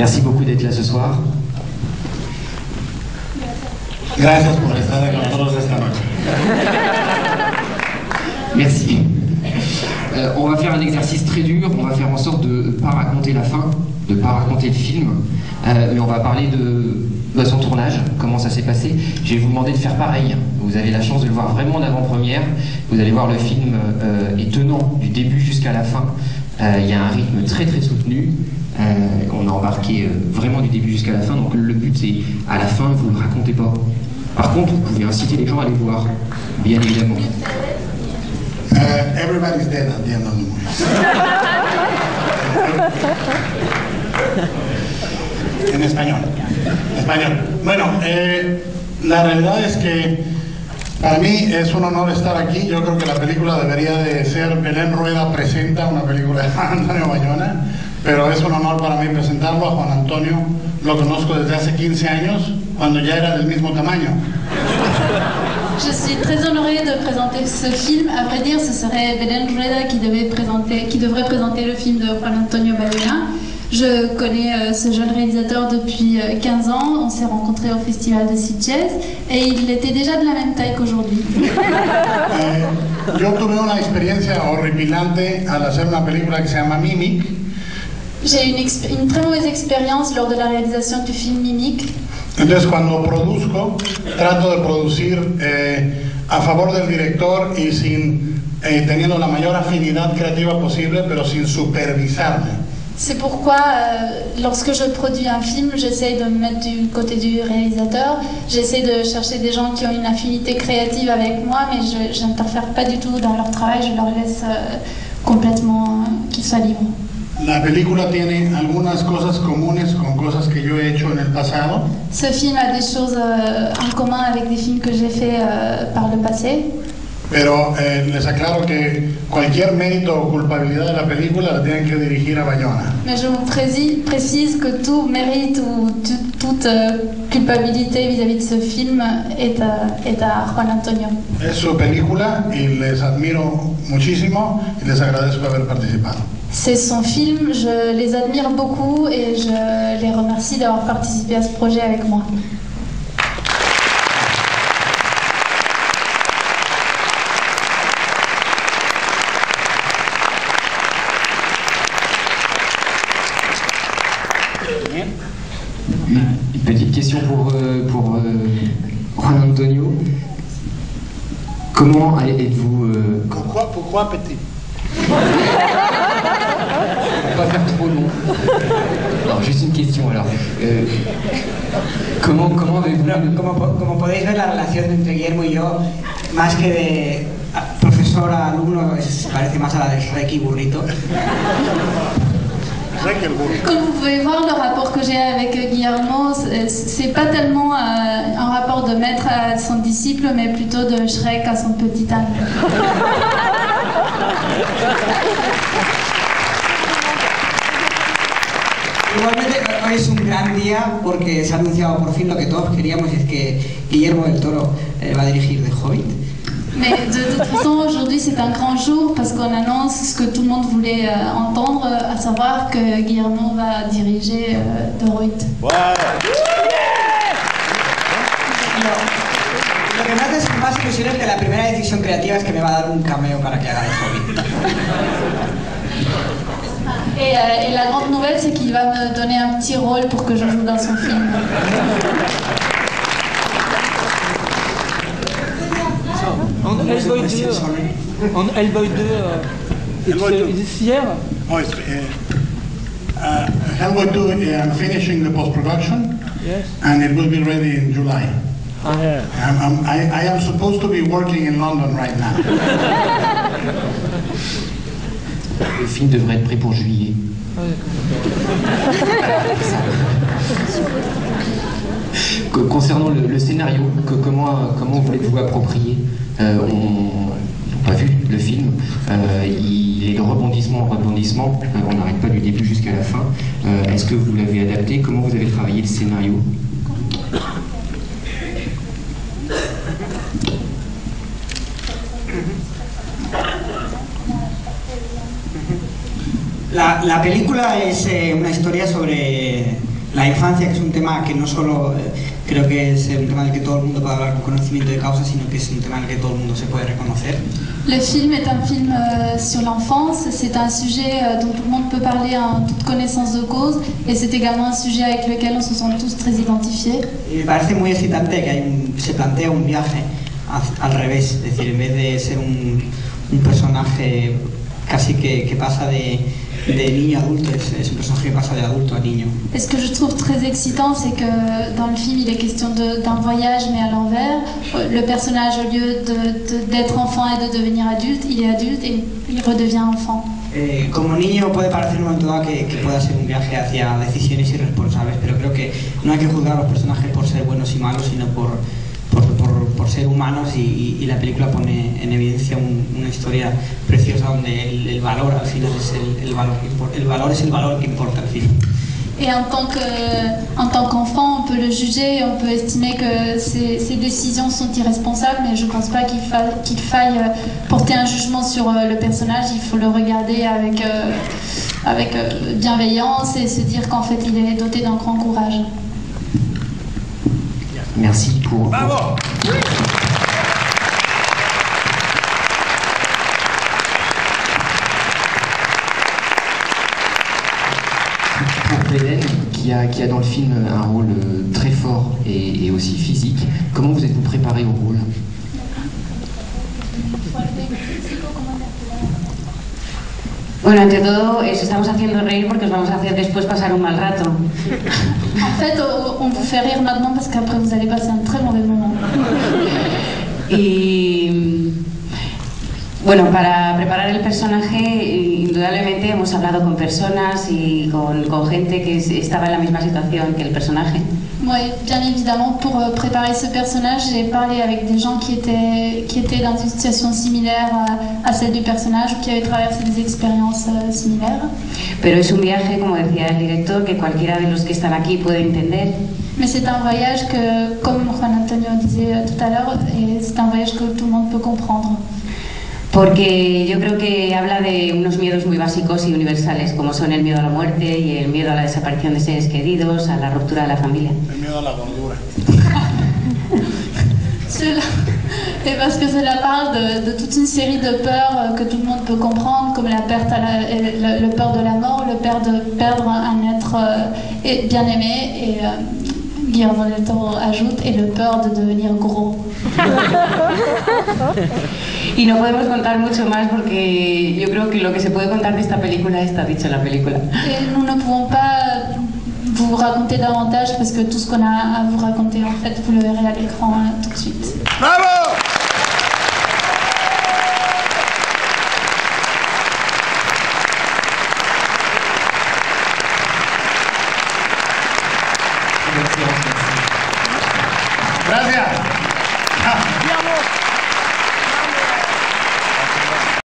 Merci beaucoup d'être là ce soir. Gracias por estar con nosotros esta noche. Merci. On va faire un exercice très dur, on va faire en sorte de ne pas raconter la fin, de ne pas raconter le film, mais on va parler de son tournage, comment ça s'est passé. Je vais vous demander de faire pareil. Vous avez la chance de le voir vraiment en avant-première. Vous allez voir, le film est tenant du début jusqu'à la fin. Il y a un rythme très très soutenu. On a embarqué vraiment du début jusqu'à la fin, donc le but c'est à la fin, vous ne le racontez pas. Par contre, vous pouvez inciter les gens à aller voir, bien évidemment. Everybody's dead at the end of the movie. En español. Bueno, la realidad es que para mí es un honor estar aquí. Yo creo que la película debería de ser Belén Rueda presenta una película de Juan Antonio Bayona, pero es un honor para mí presentarlo. A Juan Antonio lo conozco desde hace 15 años, cuando ya era del mismo tamaño. Je suis très honorée de présenter ce film. À vrai dire, ce serait Belén Rueda qui devrait présenter le film de Juan Antonio Bayona. Je connais ce jeune réalisateur depuis 15 ans. On s'est rencontrés au Festival de Sitges et il était déjà de la même taille qu'aujourd'hui. Yo tuve una experiencia horripilante al hacer una película que se llama Mimic. J'ai une très mauvaise expérience lors de la réalisation du film Mimic. Entonces, cuando produzco, trato de producir a favor del director y teniendo la mayor afinidad creativa posible, pero sin supervisarme. C'est pourquoi, lorsque je produis un film, j'essaye de me mettre du côté du réalisateur. J'essaie de chercher des gens qui ont une affinité créative avec moi, mais je n'interfère pas du tout dans leur travail. Je leur laisse complètement qu'ils soient libres. La película tiene algunas cosas comunes con cosas que yo he hecho en el pasado. Ce film a des choses en commun avec des films que j'ai fait par le passé. Pero les aclaro que cualquier mérito o culpabilidad de la película la tienen que dirigir a Bayona. Mais je vous précise que tout mérite ou toute culpabilité vis-à-vis de ce film est à Juan Antonio. Es su película y les admiro muchísimo y les agradezco haber participado. C'est son film, je les admire beaucoup et je les remercie d'avoir participé à ce projet avec moi. Une petite question pour Juan Antonio. Comment êtes-vous... Pourquoi petit? On va pas faire trop long. Non, juste une question alors. Comment avez-vous... Como podéis ver, la relación entre Guillermo y yo, más que de profesor a alumno, se parece más a la de Shrek y Burrito. Comme vous pouvez voir, le rapport que j'ai avec Guillermo, c'est pas tellement un rapport de maître à son disciple, mais plutôt de Shrek à son petit âne. Igualmente, hoy es un gran día porque se ha anunciado por fin lo que todos queríamos, y es que Guillermo del Toro va a dirigir The Hobbit. Mais de toute façon, aujourd'hui c'est un grand jour parce qu'on annonce ce que tout le monde voulait entendre, à savoir que Guillermo va diriger The Hobbit. Lo que me hace más ilusión es que la primera decisión creativa es que me va a dar un cameo para que haga The Hobbit. Et la grande nouvelle, c'est qu'il va me donner un petit rôle pour que je joue dans son film. On Hellboy 2, it's this year? Oh, it's, Hellboy 2, I'm finishing the post-production, Yes. and it will be ready in July. Ah, yeah. I am supposed to be working in London right now. Le film devrait être prêt pour juillet. Concernant le scénario, comment voulez-vous approprier on n'a pas vu le film, il est de rebondissement en rebondissement, on n'arrête pas du début jusqu'à la fin. Est-ce que vous l'avez adapté? Comment vous avez travaillé le scénario? La película es una historia sobre la infancia, que es un tema que no solo creo que es un tema del que todo el mundo puede hablar con conocimiento de causa, sino que es un tema en el que todo el mundo se puede reconocer. Le film est un film sur l'enfance, c'est un sujet dont tout le monde peut parler en toute connaissance de cause, et c'est également un sujet avec lequel on se sent tous très identifiés. Y me parece muy excitante que se plantea un viaje al revés, es decir, en vez de ser un personaje casi que pasa de niño a adulto, es un personaje que pasa de adulto a niño. Et ce que je trouve très excitant, c'est que dans le film, il est question d'un voyage, mais à l'envers. Le personnage, au lieu d'être enfant et de devenir adulte, il est adulte et il redevient enfant. Como niño puede parecer en un momento dado que pueda ser un viaje hacia decisiones irresponsables, pero creo que no hay que juzgar a los personajes por ser buenos y malos, sino por ser humanos, y la película pone en evidencia una historia preciosa donde el valor al final es el valor que importa al final. Et en tant qu'enfant, on peut le juger, on peut estimer que ses décisions sont irresponsables, mais je ne pense pas qu'il faille porter un jugement sur le personnage. Il faut le regarder avec bienveillance et se dire qu'en fait il est doté d'un grand courage. Merci pour... Bravo. Pour Hélène, qui a dans le film un rôle très fort et aussi physique, comment vous êtes-vous préparé au rôle? Bueno, ante todo, estamos haciendo reír porque os vamos a hacer después pasar un mal rato. En fait, on vous fait rire maintenant parce qu'après vous allez passer un très mauvais moment. Y bueno, para preparar el personaje, indudablemente hemos hablado con personas y con gente que estaba en la misma situación que el personaje. Oui, bien évidemment, pour préparer ce personnage, j'ai parlé avec des gens qui étaient dans une situation similaire à celle du personnage ou qui avaient traversé des expériences similaires. Pero es un viaje, como decía el director, que cualquiera de los que están aquí puede entender. Mais c'est un voyage que, comme Juan Antonio disait tout à l'heure, c'est un voyage que tout le monde peut comprendre. Porque yo creo que habla de unos miedos muy básicos y universales, como son el miedo a la muerte y el miedo a la desaparición de seres queridos, a la ruptura de la familia. El miedo a la gordura. Et parce que cela parle de toute une série de peurs que tout le monde peut comprendre, comme la peur de la mort, le peur de perdre un être bien aimé, et Guillermo del Toro ajoute, et le peur de devenir gros. Y no podemos contar mucho más porque yo creo que lo que se puede contar de esta película está dicho en la película. Et nous ne pouvons pas vous raconter davantage parce que tout ce qu'on a à vous raconter, en fait, vous le verrez à l'écran tout de suite. Bravo. Gracias.